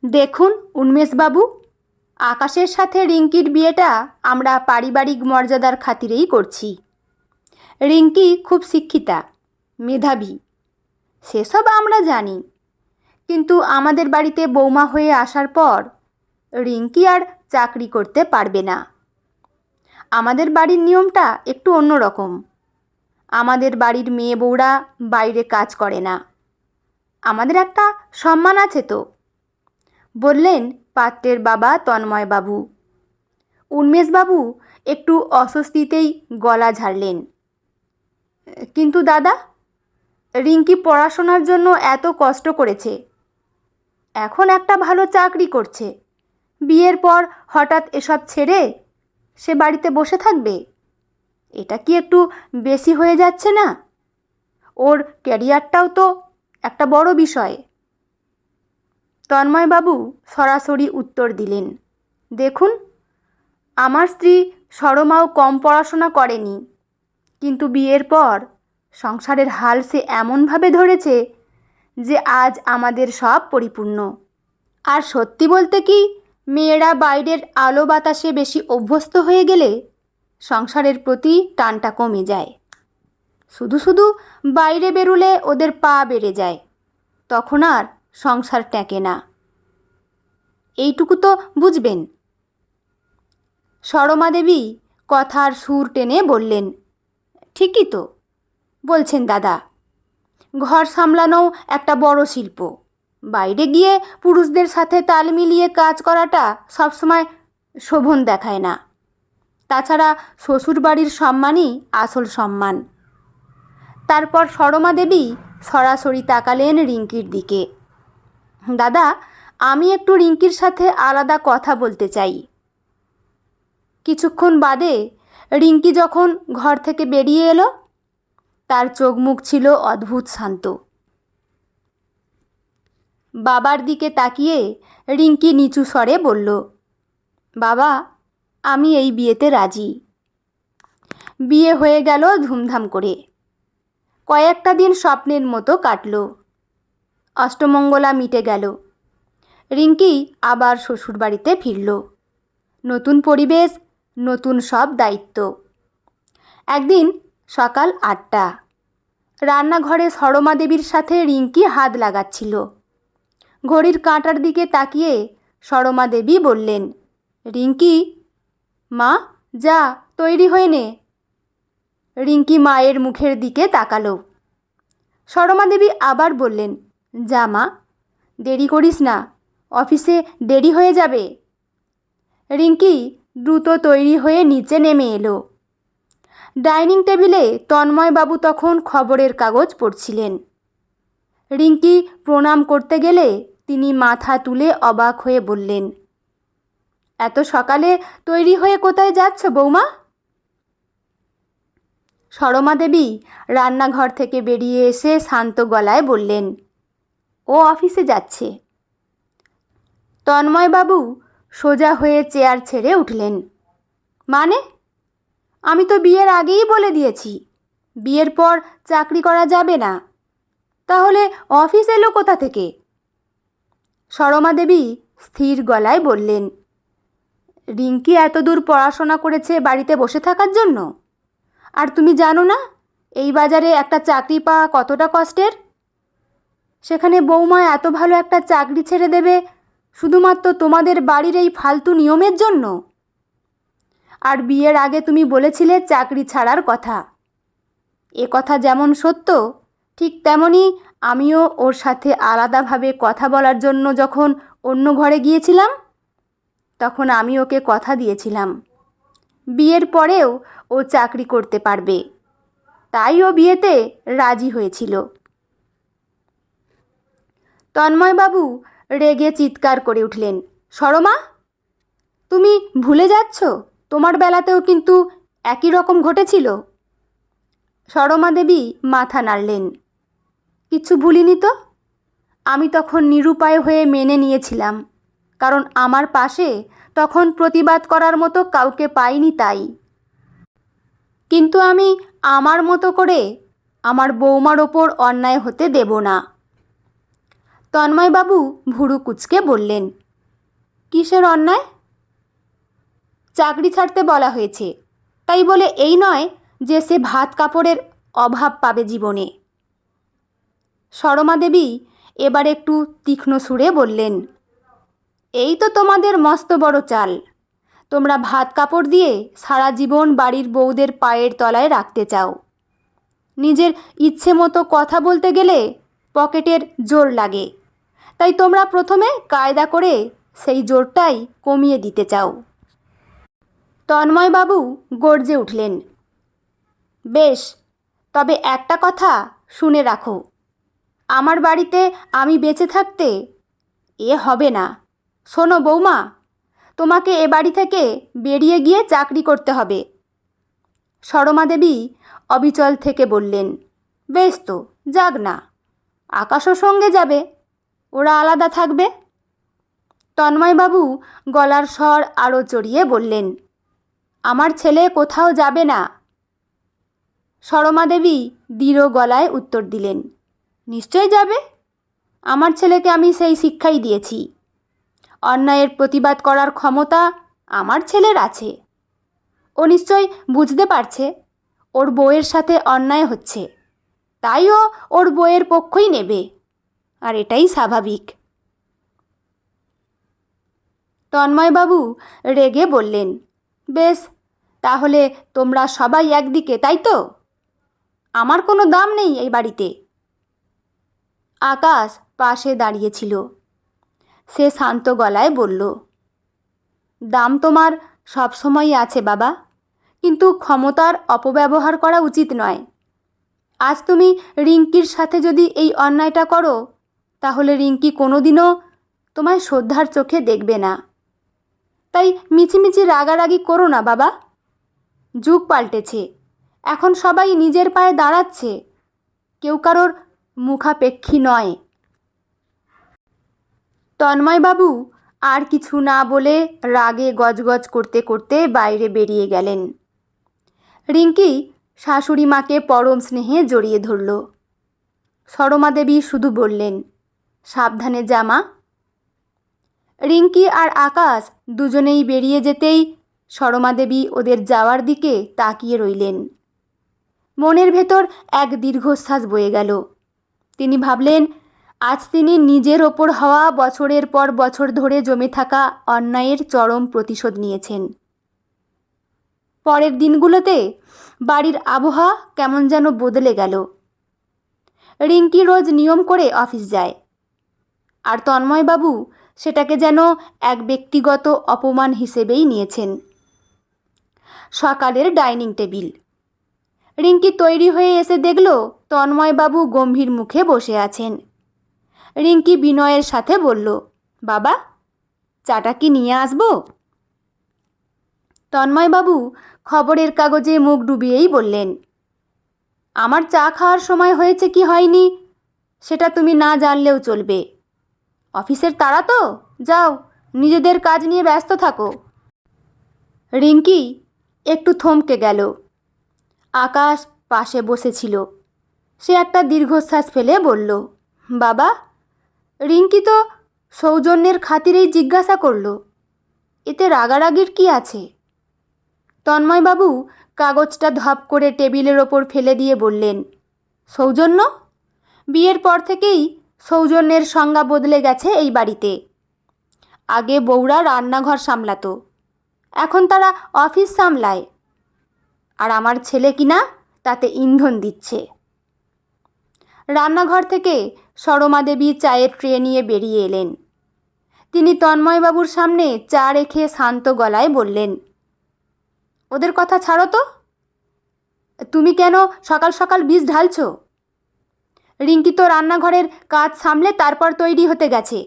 দেখুন উন্মেষবাবু, আকাশের সাথে রিঙ্কির বিয়েটা আমরা পারিবারিক মর্যাদার খাতিরেই করছি। রিঙ্কি খুব শিক্ষিতা, মেধাবী, সেসব আমরা জানি। কিন্তু আমাদের বাড়িতে বৌমা হয়ে আসার পর রিঙ্কি আর চাকরি করতে পারবে না। আমাদের বাড়ির নিয়মটা একটু অন্যরকম। আমাদের বাড়ির মেয়ে বউরা বাইরে কাজ করে না। আমাদের একটা সম্মান আছে তো, বললেন পাত্রের বাবা তন্ময়বাবু। উন্মেষবাবু একটু অস্বস্তিতেই গলা ঝাড়লেন। কিন্তু দাদা, রিঙ্কি পড়াশোনার জন্য এত কষ্ট করেছে, এখন একটা ভালো চাকরি করছে, বিয়ের পর হঠাৎ এসব ছেড়ে সে বাড়িতে বসে থাকবে? এটা কি একটু বেশি হয়ে যাচ্ছে না? ওর ক্যারিয়ারটাও তো একটা বড় বিষয়। তন্ময়বাবু সরাসরি উত্তর দিলেন, দেখুন, আমার স্ত্রী সরমাও কম পড়াশোনা করেনি, কিন্তু বিয়ের পর সংসারের হাল সে এমনভাবে ধরেছে যে আজ আমাদের সব পরিপূর্ণ। আর সত্যি বলতে কি, মেয়েরা বাইরের আলো বাতাসে বেশি অভ্যস্ত হয়ে গেলে সংসারের প্রতি টানটা কমে যায়। শুধু শুধু বাইরে বেরুলে ওদের পা বেড়ে যায়, তখন আর সংসার টেকে না। এইটুকু তো বুঝবেন। সরমা দেবী কথার সুর টেনে বললেন, ঠিকই তো বলছেন দাদা, ঘর সামলানোও একটা বড় শিল্প। বাইরে গিয়ে পুরুষদের সাথে তাল মিলিয়ে কাজ করাটা সবসময় শোভন দেখায় না। তাছাড়া শ্বশুরবাড়ির সম্মানই আসল সম্মান। তারপর সরমা দেবী সরাসরি তাকালেন রিঙ্কির দিকে। দাদা, আমি একটু রিঙ্কির সাথে আলাদা কথা বলতে চাই। কিছুক্ষণ বাদে রিঙ্কি যখন ঘর থেকে বেরিয়ে এলো, তার চোখ মুখ ছিল অদ্ভুত শান্ত। বাবার দিকে তাকিয়ে রিঙ্কি নিচু স্বরে বলল, বাবা, আমি এই বিয়েতে রাজি। বিয়ে হয়ে গেল ধুমধাম করে। কয়েকটা দিন স্বপ্নের মতো কাটল। অষ্টমঙ্গলা মিটে গেল। রিঙ্কি আবার শ্বশুরবাড়িতে ফিরল। নতুন পরিবেশ, নতুন সব দায়িত্ব। একদিন সকাল 8টা, রান্নাঘরে সরমা দেবীর সাথে রিঙ্কি হাত লাগাচ্ছিল। ঘড়ির কাঁটার দিকে তাকিয়ে সরমা দেবী বললেন, রিঙ্কি, মা, যা তৈরি হয়ে নে। রিঙ্কি মায়ের মুখের দিকে তাকালো। সরমা দেবী আবার বললেন, যা মা, দেরি করিস না, অফিসে দেরি হয়ে যাবে। রিঙ্কি দ্রুত তৈরি হয়ে নিচে নেমে এলো। ডাইনিং টেবিলে তন্ময়বাবু তখন খবরের কাগজ পড়ছিলেন। রিঙ্কি প্রণাম করতে গেলে তিনি মাথা তুলে অবাক হয়ে বললেন, এত সকালে তৈরি হয়ে কোথায় যাচ্ছ বৌমা? সরমা দেবী রান্নাঘর থেকে বেরিয়ে এসে শান্ত গলায় বললেন, ও অফিসে যাচ্ছে। তন্ময়বাবু সোজা হয়ে চেয়ার ছেড়ে উঠলেন। মানে? আমি তো বিয়ের আগেই বলে দিয়েছি, বিয়ের পর চাকরি করা যাবে না। তাহলে অফিস এলো কোথা থেকে? সরমা দেবী স্থির গলায় বললেন, রিঙ্কি এতদূর পড়াশোনা করেছে বাড়িতে বসে থাকার জন্য? আর তুমি জানো না এই বাজারে একটা চাকরি পাওয়া কতটা কষ্টের? সেখানে বৌমা এত ভালো একটা চাকরি ছেড়ে দেবে শুধুমাত্র তোমাদের বাড়ির এই ফালতু নিয়মের জন্য? আর বিয়ের আগে তুমি বলেছিলে চাকরি ছাড়ার কথা। এ কথা যেমন সত্য, ঠিক তেমনি আমিও ওর সাথে আলাদাভাবে কথা বলার জন্য যখন অন্য ঘরে গিয়েছিলাম, তখন আমি ওকে কথা দিয়েছিলাম বিয়ের পরেও ও চাকরি করতে পারবে। তাই ও বিয়েতে রাজি হয়েছিল। তন্ময়বাবু রেগে চিৎকার করে উঠলেন, সরমা, তুমি ভুলে যাচ্ছ তোমার বেলাতেও কিন্তু একই রকম ঘটেছিল। সরমা দেবী মাথা নাড়লেন, কিছু ভুলিনি তো। আমি তখন নিরুপায় হয়ে মেনে নিয়েছিলাম, কারণ আমার পাশে তখন প্রতিবাদ করার মতো কাউকে পাইনি তাই। কিন্তু আমি আমার মতো করে আমার বৌমার ওপর অন্যায় হতে দেব না। তন্ময়বাবু ভুরু কুঁচকে বললেন, কিসের অন্যায়? চাকরি ছাড়তে বলা হয়েছে, তাই বলে এই নয় যে সে ভাত কাপড়ের অভাব পাবে জীবনে। সরমা দেবী এবার একটু তীক্ষ্ণ সুরে বললেন, এই তো তোমাদের মস্ত বড় চাল। তোমরা ভাত কাপড় দিয়ে সারা জীবন বাড়ির বউদের পায়ের তলায় রাখতে চাও। নিজের ইচ্ছে মতো কথা বলতে গেলে পকেটের জোর লাগে, তাই তোমরা প্রথমে কায়দা করে সেই জোরটাই কমিয়ে দিতে চাও। তন্ময়বাবু গর্জে উঠলেন, বেশ, তবে একটা কথা শুনে রাখো, আমার বাড়িতে আমি বেঁচে থাকতে এ হবে না। শোনো বৌমা, তোমাকে এ বাড়ি থেকে বেরিয়ে গিয়ে চাকরি করতে হবে। সরমা দেবী অবিচল থেকে বললেন, বেশ তো, যাক না, আকাশও সঙ্গে যাবে, ওরা আলাদা থাকবে। তন্ময়বাবু গলার স্বর আরও চড়িয়ে বললেন, আমার ছেলে কোথাও যাবে না। সরমা দেবী দৃঢ় গলায় উত্তর দিলেন, নিশ্চয় যাবে। আমার ছেলেকে আমি সেই শিক্ষাই দিয়েছি। অন্যায়ের প্রতিবাদ করার ক্ষমতা আমার ছেলের আছে। ও নিশ্চয় বুঝতে পারছে ওর বউয়ের সাথে অন্যায় হচ্ছে, তাই ও ওর বউয়ের পক্ষই নেবে, আর এটাই স্বাভাবিক। তন্ময়বাবু রেগে বললেন, বেশ, তাহলে তোমরা সবাই একদিকে, তাই তো? আমার কোনো দাম নেই এই বাড়িতে। আকাশ পাশে দাঁড়িয়েছিল। সে শান্ত গলায় বলল, দাম তোমার সবসময়ই আছে বাবা, কিন্তু ক্ষমতার অপব্যবহার করা উচিত নয়। আজ তুমি রিঙ্কির সাথে যদি এই অন্যায়টা করো, তাহলে রিঙ্কি কোনোদিনও তোমায় শ্রদ্ধার চোখে দেখবে না। তাই মিছিমিছি রাগারাগি করো না বাবা। যুগ পাল্টেছে, এখন সবাই নিজের পায়ে দাঁড়াচ্ছে, কেউ কারোর মুখাপেক্ষী নয়। তন্ময়বাবু আর কিছু না বলে রাগে গজগজ করতে করতে বাইরে বেরিয়ে গেলেন। রিঙ্কি শাশুড়ি মাকে পরম স্নেহে জড়িয়ে ধরল। সরমা দেবী শুধু বললেন, সাবধানে যা মা। রিঙ্কি আর আকাশ দুজনেই বেরিয়ে যেতেই সরমা দেবী ওদের যাওয়ার দিকে তাকিয়ে রইলেন। মনের ভেতর এক দীর্ঘশ্বাস বয়ে গেল। তিনি ভাবলেন, আজ তিনি নিজের ওপর হওয়া বছরের পর বছর ধরে জমে থাকা অন্যায়ের চরম প্রতিশোধ নিয়েছেন। পরের দিনগুলোতে বাড়ির আবহাওয়া কেমন যেন বদলে গেল। রিঙ্কি রোজ নিয়ম করে অফিস যায়, আর তন্ময়বাবু সেটাকে যেন এক ব্যক্তিগত অপমান হিসেবেই নিয়েছেন। সকালের ডাইনিং টেবিল। রিঙ্কি তৈরি হয়ে এসে দেখল তন্ময়বাবু গম্ভীর মুখে বসে আছেন। রিঙ্কি বিনয়ের সাথে বলল, বাবা, চাটা কি নিয়ে আসবো? তন্ময়বাবু খবরের কাগজে মুখ ডুবিয়েই বললেন, আমার চা খাওয়ার সময় হয়েছে কি হয়নি সেটা তুমি না জানলেও চলবে। অফিসের তাড়া তো, যাও নিজেদের কাজ নিয়ে ব্যস্ত থাকো। রিঙ্কি একটু থমকে গেল। আকাশ পাশে বসেছিল। সে একটা দীর্ঘশ্বাস ফেলে বলল, বাবা, রিঙ্কি তো সৌজন্যের খাতিরেই জিজ্ঞাসা করল, এতে রাগারাগির কি আছে? তন্ময়বাবু কাগজটা ধপ করে টেবিলের ওপর ফেলে দিয়ে বললেন, সৌজন্য? বিয়ের পর থেকেই সৌজন্যের সংজ্ঞা বদলে গেছে এই বাড়িতে। আগে বউরা রান্নাঘর সামলাতো, এখন তারা অফিস সামলায়, আর আমার ছেলে কিনা তাতে ইন্ধন দিচ্ছে। রান্নাঘর থেকে সরমা দেবী চায়ের ট্রে নিয়ে বেরিয়ে এলেন। তিনি তন্ময়বাবুর সামনে চা রেখে শান্ত গলায় বললেন, ওদের কথা ছাড়ো তো, তুমি কেন সকাল সকাল বিষ ঢালছ? রিঙ্কি তো রান্নাঘরের কাজ সামলে তারপর তৈরি হতে গেছে।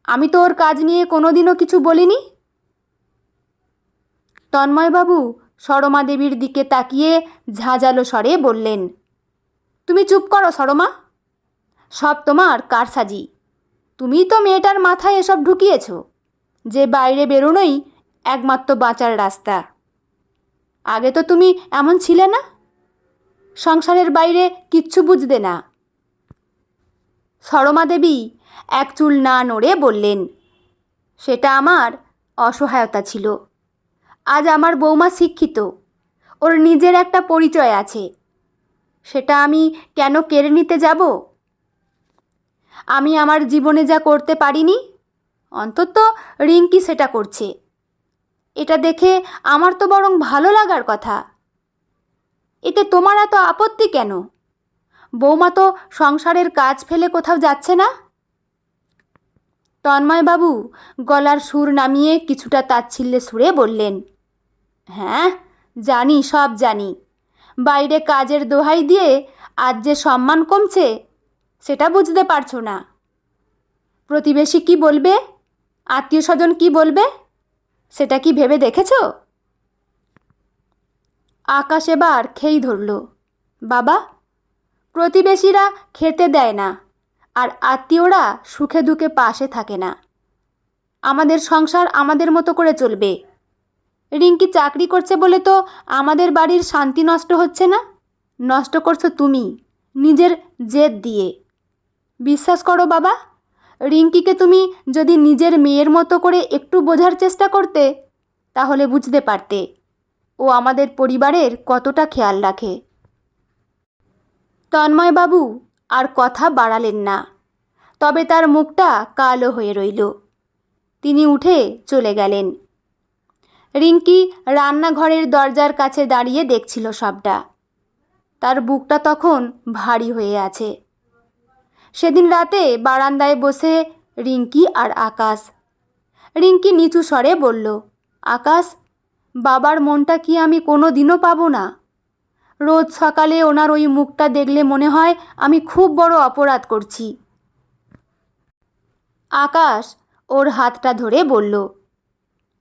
আমি তো ওর কাজ নিয়ে কোনোদিনও কিছু বলিনি। তন্ময়বাবু সরমা দেবীর দিকে তাকিয়ে ঝাঁঝালো স্বরে বললেন, তুমি চুপ করো সরমা, সব তোমার কারসাজি। তুমিই তো মেয়েটার মাথায় এসব ঢুকিয়েছ যে বাইরে বেরোনোই একমাত্র বাঁচার রাস্তা। আগে তো তুমি এমন ছিলে না, সংসারের বাইরে কিচ্ছু বুঝতে না। সরমা দেবী এক চুল না নড়ে বললেন, সেটা আমার অসহায়তা ছিল। আজ আমার বৌমা শিক্ষিত, ওর নিজের একটা পরিচয় আছে, সেটা আমি কেন কেড়ে নিতে যাব? আমি আমার জীবনে যা করতে পারিনি, অন্তত রিঙ্কি সেটা করছে। এটা দেখে আমার তো বরং ভালো লাগার কথা। এতে তোমার এত আপত্তি কেন? বৌমা তো সংসারের কাজ ফেলে কোথাও যাচ্ছে না। তন্ময়বাবু গলার সুর নামিয়ে কিছুটা তাচ্ছিল্যে সুরে বললেন, হ্যাঁ জানি, সব জানি। বাইরে কাজের দোহাই দিয়ে আজ যে সম্মান কমছে সেটা বুঝতে পারছো না। প্রতিবেশী কি বলবে, আত্মীয় স্বজন কি বলবে, সেটা কি ভেবে দেখেছো? আকাশ এবার খেই ধরল। বাবা, প্রতিবেশীরা খেতে দেয় না, আর আত্মীয়রা সুখে দুঃখে পাশে থাকে না। আমাদের সংসার আমাদের মতো করে চলবে। রিঙ্কি চাকরি করছে বলে তো আমাদের বাড়ির শান্তি নষ্ট হচ্ছে না। নষ্ট করছো তুমি নিজের জেদ দিয়ে। বিশ্বাস করো বাবা, রিঙ্কিকে তুমি যদি নিজের মেয়ের মতো করে একটু বোঝার চেষ্টা করতে, তাহলে বুঝতে পারতে ও আমাদের পরিবারের কতটা খেয়াল রাখে। তন্ময়বাবু আর কথা বাড়ালেন না, তবে তার মুখটা কালো হয়ে রইল। তিনি উঠে চলে গেলেন। রিঙ্কি রান্নাঘরের দরজার কাছে দাঁড়িয়ে দেখছিল সবটা। তার বুকটা তখন ভারী হয়ে আছে। সেদিন রাতে বারান্দায় বসে রিঙ্কি আর আকাশ। রিঙ্কি নিচু স্বরে বলল, আকাশ, বাবার মনটা কি আমি কোনো দিনও পাবো না? রোজ সকালে ওনার ওই মুখটা দেখলে মনে হয় আমি খুব বড় অপরাধ করছি। আকাশ ওর হাতটা ধরে বলল,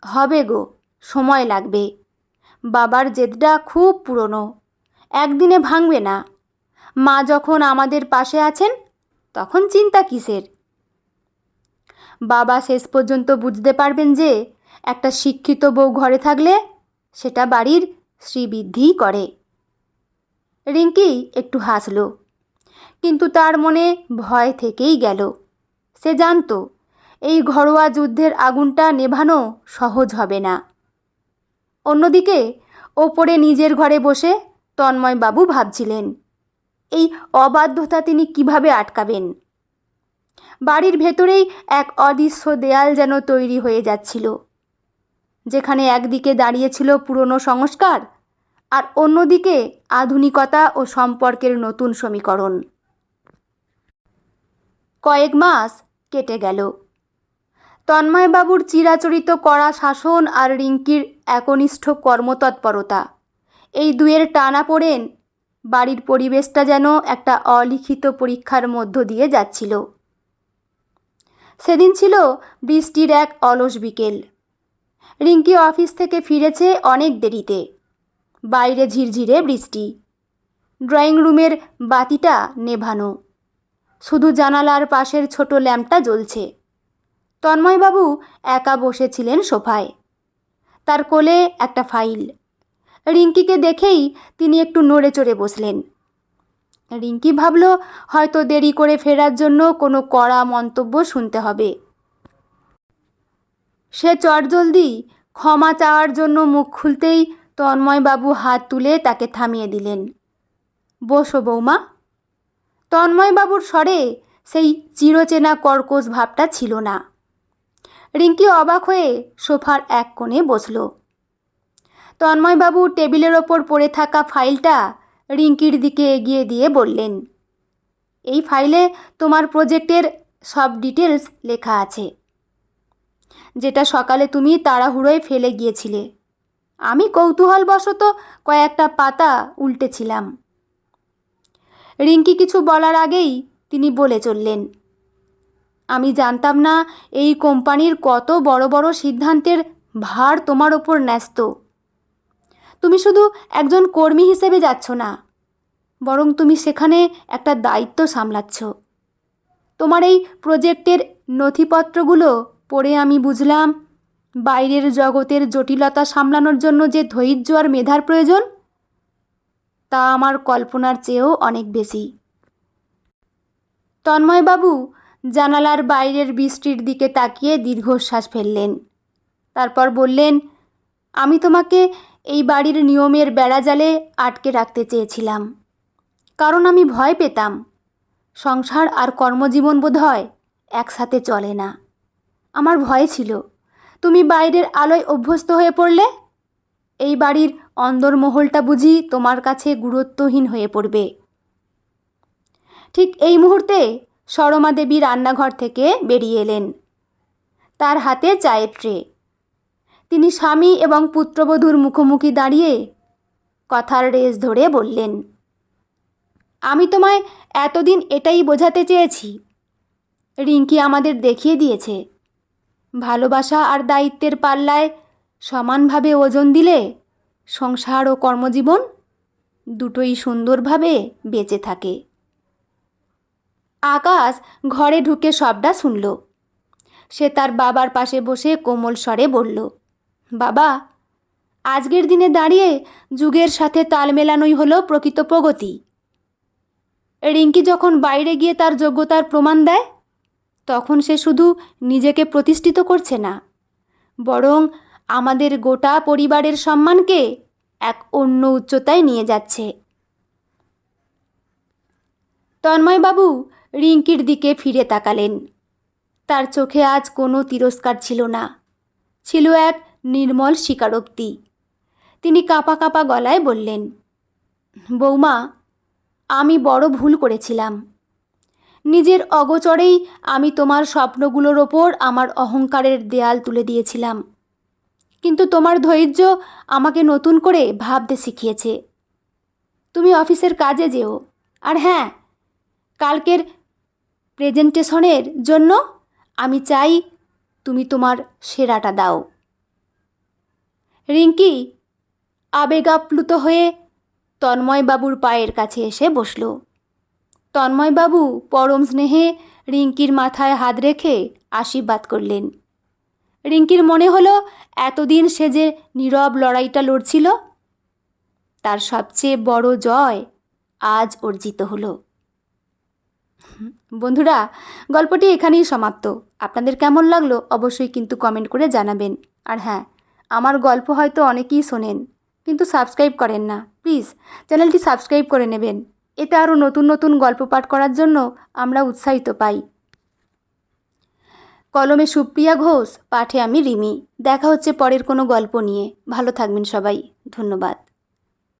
হবে গো, সময় লাগবে। বাবার জেদটা খুব পুরনো, একদিনে ভাঙবে না। মা যখন আমাদের পাশে আছেন তখন চিন্তা কিসের? বাবা শেষ পর্যন্ত বুঝতে পারবেন যে একটা শিক্ষিত বউ ঘরে থাকলে সেটা বাড়ির শ্রীবৃদ্ধিই করে। রিঙ্কি একটু হাসল, কিন্তু তার মনে ভয় থেকেই গেল। সে জানত এই ঘরোয়া যুদ্ধের আগুনটা নেভানো সহজ হবে না। অন্যদিকে ওপরে নিজের ঘরে বসে তন্ময়বাবু ভাবছিলেন এই অবাধ্যতা তিনি কিভাবে আটকাবেন। বাড়ির ভেতরেই এক অদৃশ্য দেয়াল যেন তৈরি হয়ে যাচ্ছিল, যেখানে একদিকে দাঁড়িয়েছিল পুরনো সংস্কার আর অন্যদিকে আধুনিকতা ও সম্পর্কের নতুন সমীকরণ। কয়েক মাস কেটে গেল। তন্ময়বাবুর চিরাচরিত কড়া শাসন আর রিঙ্কির একনিষ্ঠ কর্মতৎপরতা, এই দুয়ের টানাপোড়েন বাড়ির পরিবেশটা যেন একটা অলিখিত পরীক্ষার মধ্য দিয়ে যাচ্ছিল। সেদিন ছিল বৃষ্টির এক অলস বিকেল। রিঙ্কি অফিস থেকে ফিরেছে অনেক দেরিতে। বাইরে ঝিরঝিরে বৃষ্টি। ড্রয়িং রুমের বাতিটা নেভানো, শুধু জানালার পাশের ছোট ল্যাম্পটা জ্বলছে। তন্ময়বাবু একা বসেছিলেন সোফায়, তার কোলে একটা ফাইল। রিঙ্কিকে দেখেই তিনি একটু নড়ে চড়ে বসলেন। রিঙ্কি ভাবল হয়তো দেরি করে ফেরার জন্য কোনো কড়া মন্তব্য শুনতে হবে। সে চটজলদি ক্ষমা চাওয়ার জন্য মুখ খুলতেই তন্ময়বাবু হাত তুলে তাকে থামিয়ে দিলেন। বসো বৌমা। তন্ময়বাবুর স্বরে সেই চিরচেনা কর্কশ ভাবটা ছিল না। রিঙ্কি অবাক হয়ে সোফার এক কোণে বসল। তন্ময়বাবু টেবিলের ওপর পড়ে থাকা ফাইলটা রিঙ্কির দিকে এগিয়ে দিয়ে বললেন, এই ফাইলে তোমার প্রজেক্টের সব ডিটেলস লেখা আছে, যেটা সকালে তুমি তাড়াহুড়োয় ফেলে গিয়েছিলে। আমি কৌতূহলবশত কয়েকটা পাতা উল্টেছিলাম। রিঙ্কি কিছু বলার আগেই তিনি বলে চললেন, আমি জানতাম না এই কোম্পানির কত বড় বড় সিদ্ধান্তের ভার তোমার ওপর ন্যস্ত। তুমি শুধু একজন কর্মী হিসেবে যাচ্ছ না, বরং তুমি সেখানে একটা দায়িত্ব সামলাচ্ছ। তোমার এই প্রজেক্টের নথিপত্রগুলো পড়ে আমি বুঝলাম বাইরের জগতের জটিলতা সামলানোর জন্য যে ধৈর্য আর মেধার প্রয়োজন, তা আমার কল্পনার চেয়েও অনেক বেশি। তন্ময়বাবু জানালার বাইরের বৃষ্টির দিকে তাকিয়ে দীর্ঘশ্বাস ফেললেন। তারপর বললেন, আমি তোমাকে এই বাড়ির নিয়মের বেড়াজালে আটকে রাখতে চেয়েছিলাম, কারণ আমি ভয় পেতাম সংসার আর কর্মজীবন বোধহয় একসাথে চলে না। আমার ভয় ছিল তুমি বাইরের আলোয় অভ্যস্ত হয়ে পড়লে এই বাড়ির অন্দরমহলটা বুঝি তোমার কাছে গুরুত্বহীন হয়ে পড়বে। ঠিক এই মুহূর্তে সরমা দেবী রান্নাঘর থেকে বেরিয়ে এলেন, তার হাতে চায়ের ট্রে। তিনি স্বামী এবং পুত্রবধূর মুখোমুখি দাঁড়িয়ে কথার রেশ ধরে বললেন, আমি তোমায় এতদিন এটাই বোঝাতে চেয়েছি, রিঙ্কি আমাদের দেখিয়ে দিয়েছে ভালোবাসা আর দায়িত্বের পাল্লায় সমানভাবে ওজন দিলে সংসার ও কর্মজীবন দুটোই সুন্দরভাবে বেঁচে থাকে। আকাশ ঘরে ঢুকে সবটা শুনল। সে তার বাবার পাশে বসে কোমল স্বরে বলল, বাবা, আজকের দিনে দাঁড়িয়ে যুগের সাথে তাল মেলানোই হলো প্রকৃত প্রগতি। রিঙ্কি যখন বাইরে গিয়ে তার যোগ্যতার প্রমাণ দেয়, তখন সে শুধু নিজেকে প্রতিষ্ঠিত করছে না, বরং আমাদের গোটা পরিবারের সম্মানকে এক অন্য উচ্চতায় নিয়ে যাচ্ছে। তন্ময়বাবু রিঙ্কির দিকে ফিরে তাকালেন। তার চোখে আজ কোনো তিরস্কার ছিল না, ছিল এক নির্মল স্বীকারোক্তি। তিনি কাঁপা কাঁপা গলায় বললেন, বৌমা, আমি বড় ভুল করেছিলাম। নিজের অগোচরেই আমি তোমার স্বপ্নগুলোর ওপর আমার অহংকারের দেয়াল তুলে দিয়েছিলাম, কিন্তু তোমার ধৈর্য আমাকে নতুন করে ভাবতে শিখিয়েছে। তুমি অফিসের কাজে যেও, আর হ্যাঁ, কালকের প্রেজেন্টেশনের জন্য আমি চাই তুমি তোমার সেরাটা দাও। রিঙ্কি আবেগাপ্লুত হয়ে তন্ময়বাবুর পায়ের কাছে এসে বসল। তন্ময়বাবু পরম স্নেহে রিঙ্কির মাথায় হাত রেখে আশীর্বাদ করলেন। রিঙ্কির মনে হলো এতদিন সে যে নীরব লড়াইটা লড়ছিল, তার সবচেয়ে বড় জয় আজ অর্জিত হলো। বন্ধুরা, গল্পটি এখানেই সমাপ্ত। আপনাদের কেমন লাগলো অবশ্যই কিন্তু কমেন্ট করে জানাবেন। আর হ্যাঁ, আমার গল্প হয়তো অনেকেই শোনেন, কিন্তু সাবস্ক্রাইব করেন না। প্লিজ চ্যানেলটি সাবস্ক্রাইব করে নেবেন, এতে আরও নতুন নতুন গল্প পাঠ করার জন্য আমরা উৎসাহিত পাই। কলমে সুপ্রিয়া ঘোষ, পাঠে আমি রিমি। দেখা হচ্ছে পরের কোনো গল্প নিয়ে। ভালো থাকবেন সবাই। ধন্যবাদ।